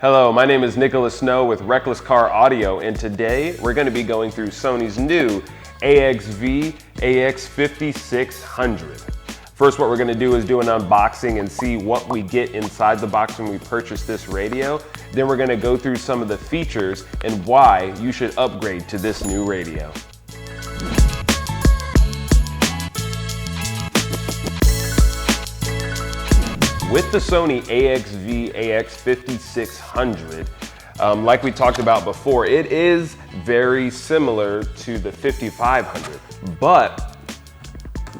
Hello, my name is Nicholas Snow with Reckless Car Audio, and today we're going to be going through Sony's new XAV-AX5600. First, what we're going to do is do an unboxing and see what we get inside the box when we purchase this radio. Then we're going to go through some of the features and why you should upgrade to this new radio. With the Sony XAV-AX5600, like we talked about before, it is very similar to the 5500, but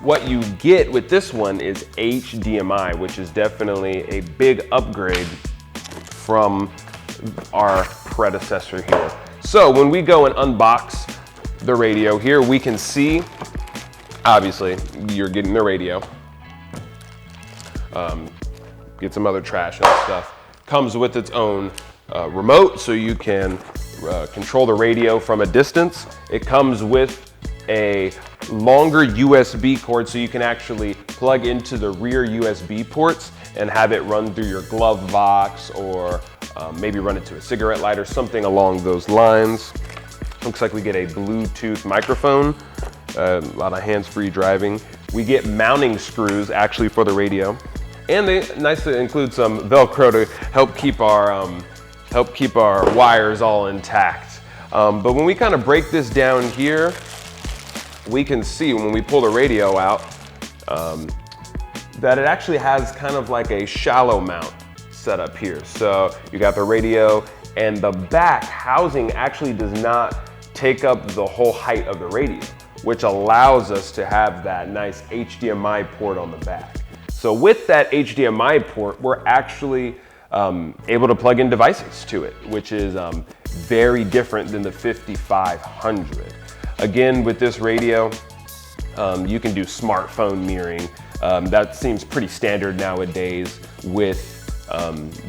what you get with this one is HDMI, which is definitely a big upgrade from our predecessor here. So when we go and unbox the radio here, we can see, obviously, you're getting the radio. Get some other trash and stuff. Comes with its own remote, so you can control the radio from a distance. It comes with a longer USB cord, so you can actually plug into the rear USB ports and have it run through your glove box, or maybe run it to a cigarette lighter, something along those lines. Looks like we get a Bluetooth microphone, a lot of hands-free driving. We get mounting screws actually for the radio. And they nice to include some Velcro to help keep our wires all intact. But when we kind of break this down here, we can see when we pull the radio out that it actually has kind of like a shallow mount set up here. So you got the radio, and the back housing actually does not take up the whole height of the radio, which allows us to have that nice HDMI port on the back. So with that HDMI port, we're actually able to plug in devices to it, which is very different than the 5500. Again, with this radio, you can do smartphone mirroring. That seems pretty standard nowadays with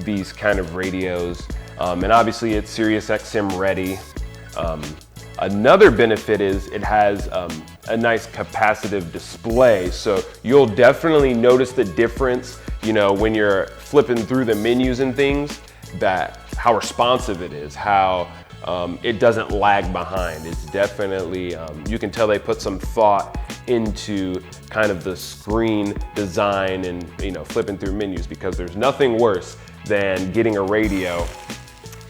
these kind of radios. And obviously it's Sirius XM ready. Another benefit is it has a nice capacitive display, so you'll definitely notice the difference, you know, when you're flipping through the menus and things, that how responsive it is, how it doesn't lag behind. It's definitely, you can tell they put some thought into kind of the screen design and, you know, flipping through menus, because there's nothing worse than getting a radio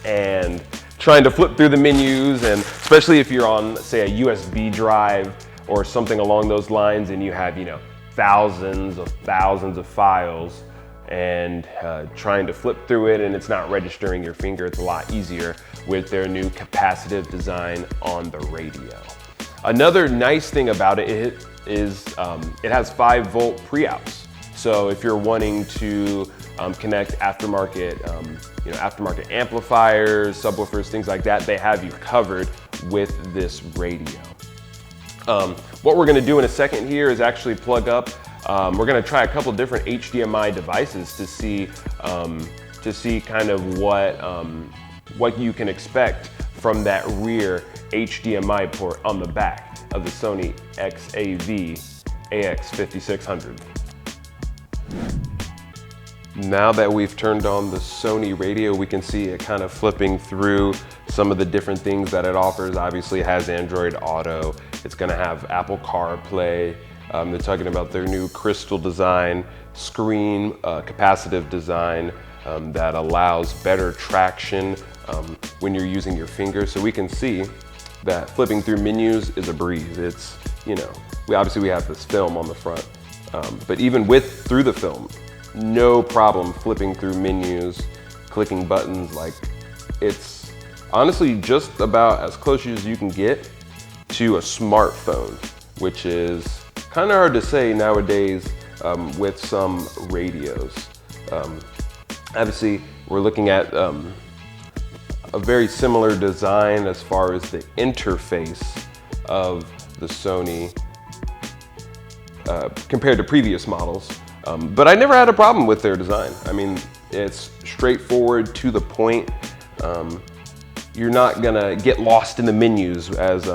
and trying to flip through the menus, and especially if you're on, say, a USB drive or something along those lines, and you have, you know, thousands of files, and trying to flip through it and it's not registering your finger. It's a lot easier with their new capacitive design on the radio. Another nice thing about it is it has 5-volt pre-outs. So if you're wanting to connect aftermarket, aftermarket amplifiers, subwoofers, things like that, they have you covered with this radio. What we're going to do in a second here is actually plug up. We're going to try a couple different HDMI devices to see kind of what you can expect from that rear HDMI port on the back of the Sony XAV-AX5600. Now that we've turned on the Sony radio, we can see it kind of flipping through some of the different things that it offers. Obviously it has Android Auto. It's going to have Apple Carplay. They're talking about their new crystal design, screen capacitive design that allows better traction when you're using your fingers. So we can see that flipping through menus is a breeze. It's, you know, we have this film on the front, but even through the film, no problem flipping through menus, clicking buttons. Like, it's honestly just about as close as you can get to a smartphone, which is kind of hard to say nowadays with some radios. Obviously, we're looking at a very similar design as far as the interface of the Sony compared to previous models. But I never had a problem with their design. I mean, it's straightforward, to the point. You're not gonna get lost in the menus as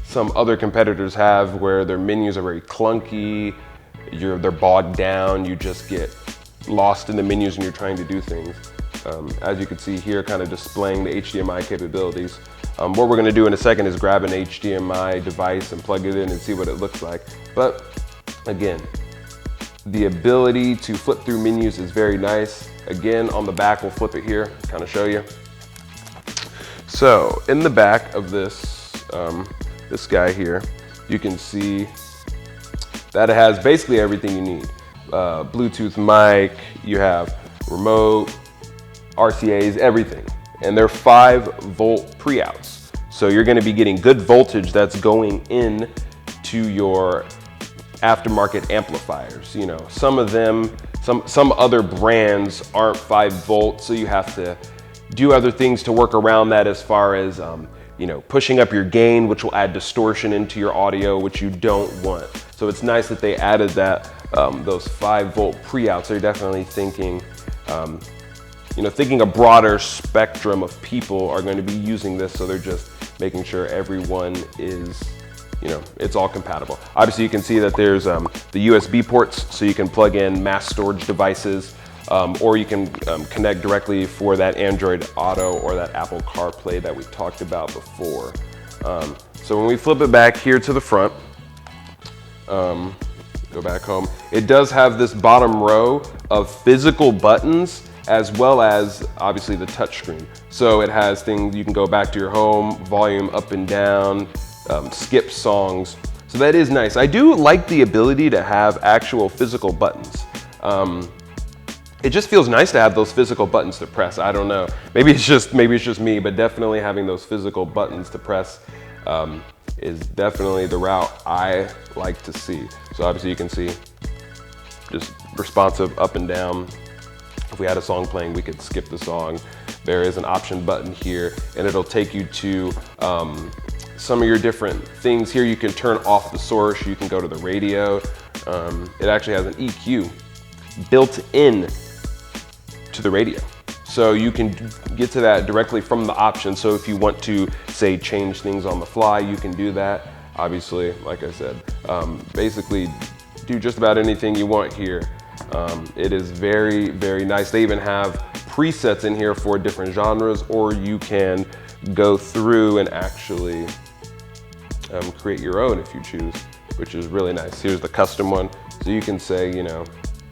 some other competitors have, where their menus are very clunky. They're bogged down. You just get lost in the menus and you're trying to do things. As you can see here, kind of displaying the HDMI capabilities. What we're gonna do in a second is grab an HDMI device and plug it in and see what it looks like. But again, the ability to flip through menus is very nice. Again, on the back, we'll flip it here, kind of show you. So in the back of this, this guy here, you can see that it has basically everything you need. Bluetooth mic, you have remote, RCAs, everything. And they're 5-volt pre-outs. So you're gonna be getting good voltage that's going in to your aftermarket amplifiers. You know, some of them, some other brands aren't 5 volts, so you have to do other things to work around that, as far as you know, pushing up your gain, which will add distortion into your audio, which you don't want. So it's nice that they added that, those 5-volt pre-outs. They're definitely thinking, you know, thinking a broader spectrum of people are going to be using this, so they're just making sure everyone is, you know, it's all compatible. Obviously, you can see that there's the USB ports, so you can plug in mass storage devices, or you can connect directly for that Android Auto or that Apple Carplay that we talked about before. So when we flip it back here to the front, go back home, it does have this bottom row of physical buttons, as well as obviously the touchscreen. So it has things, you can go back to your home, volume up and down, skip songs. So that is nice. I do like the ability to have actual physical buttons. It just feels nice to have those physical buttons to press. I don't know. Maybe it's just me, but definitely having those physical buttons to press is definitely the route I like to see. So obviously you can see just responsive up and down. If we had a song playing, we could skip the song. There is an option button here, and it'll take you to some of your different things here. You can turn off the source, you can go to the radio. It actually has an EQ built in to the radio. So you can get to that directly from the option. So if you want to, say, change things on the fly, you can do that. Obviously, like I said, basically do just about anything you want here. It is very, very nice. They even have presets in here for different genres, or you can go through and actually create your own if you choose, which is really nice. Here's the custom one. So you can say, you know,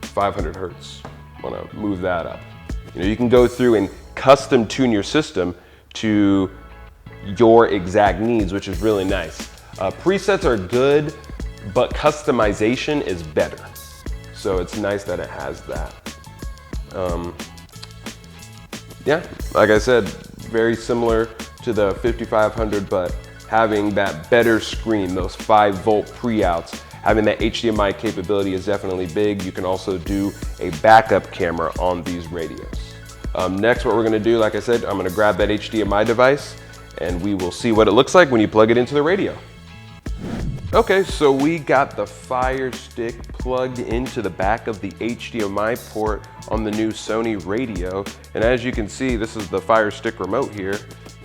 500 hertz, wanna move that up. You know, you can go through and custom tune your system to your exact needs, which is really nice. Presets are good, but customization is better. So it's nice that it has that. Yeah, like I said, very similar to the 5500, but having that better screen, those 5-volt pre-outs, having that HDMI capability is definitely big. You can also do a backup camera on these radios. Next, what we're gonna do, like I said, I'm gonna grab that HDMI device and we will see what it looks like when you plug it into the radio. Okay, so we got the Fire Stick plugged into the back of the HDMI port on the new Sony radio. And as you can see, this is the Fire Stick remote here.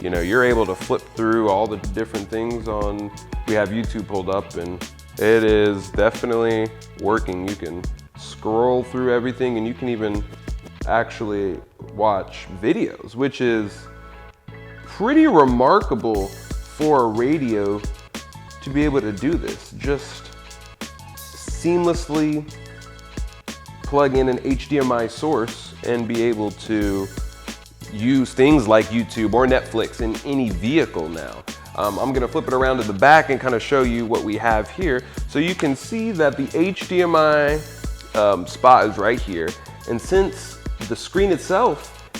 You know, you're able to flip through all the different things on, we have YouTube pulled up and it is definitely working. You can scroll through everything and you can even actually watch videos, which is pretty remarkable for a radio to be able to do this. Just seamlessly plug in an HDMI source and be able to use things like YouTube or Netflix in any vehicle now. I'm gonna flip it around to the back and kind of show you what we have here. So you can see that the HDMI spot is right here. And since the screen itself,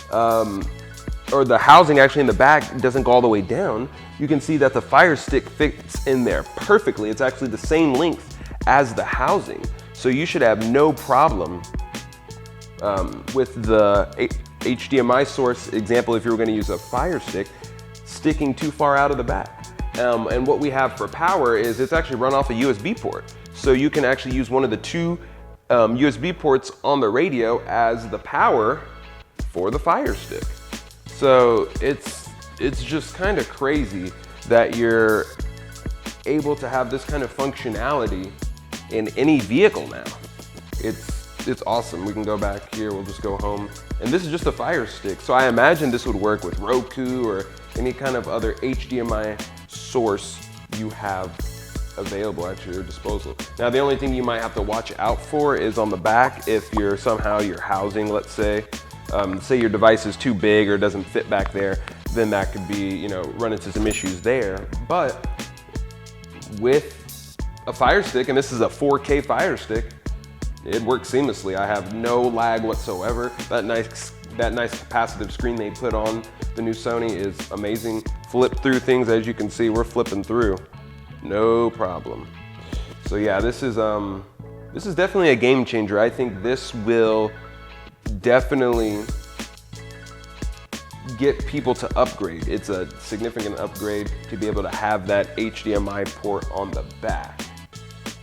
or the housing actually in the back doesn't go all the way down, you can see that the Fire Stick fits in there perfectly. It's actually the same length as the housing. So you should have no problem with the HDMI source example if you were gonna use a Fire Stick sticking too far out of the back. And what we have for power is it's actually run off a USB port. So you can actually use one of the two USB ports on the radio as the power for the Fire Stick. So it's just kind of crazy that you're able to have this kind of functionality in any vehicle now. it's awesome. We can go back here, we'll just go home. And this is just a Fire Stick. So I imagine this would work with Roku or any kind of other HDMI source you have available at your disposal. Now, the only thing you might have to watch out for is on the back, if you're somehow your housing, let's say your device is too big or doesn't fit back there, then that could be, you know, run into some issues there. But with a Fire Stick, and this is a 4K Fire Stick, it works seamlessly. I have no lag whatsoever. That nice capacitive screen they put on the new Sony is amazing. Flip through things, as you can see, we're flipping through, no problem. So yeah, this is definitely a game changer. I think this will definitely get people to upgrade. It's a significant upgrade to be able to have that HDMI port on the back.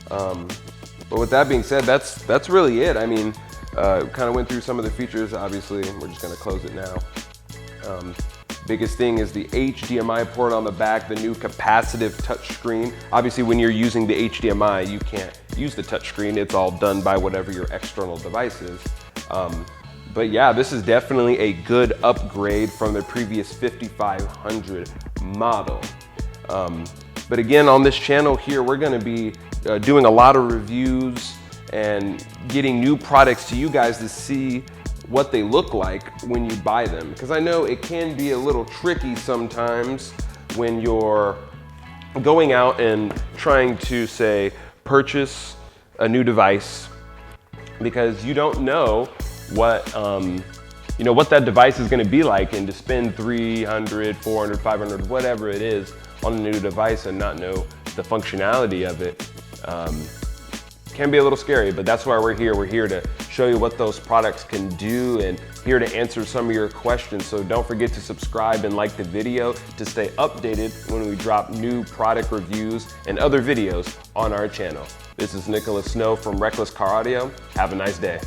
But with that being said, that's really it. I mean, kind of went through some of the features. Obviously, we're just gonna close it now. Biggest thing is the HDMI port on the back, the new capacitive touchscreen. Obviously, when you're using the HDMI, you can't use the touchscreen. It's all done by whatever your external device is. But yeah, this is definitely a good upgrade from the previous 5500 model. But again, on this channel here, we're gonna be doing a lot of reviews and getting new products to you guys to see what they look like when you buy them. Because I know it can be a little tricky sometimes when you're going out and trying to, say, purchase a new device, because you don't know what what that device is going to be like, and to spend $300, $400, $500, whatever it is on a new device and not know the functionality of it can be a little scary. But that's why we're here. We're here to show you what those products can do and here to answer some of your questions. So don't forget to subscribe and like the video to stay updated when we drop new product reviews and other videos on our channel. This is Nicholas Snow from Reckless Car Audio. Have a nice day.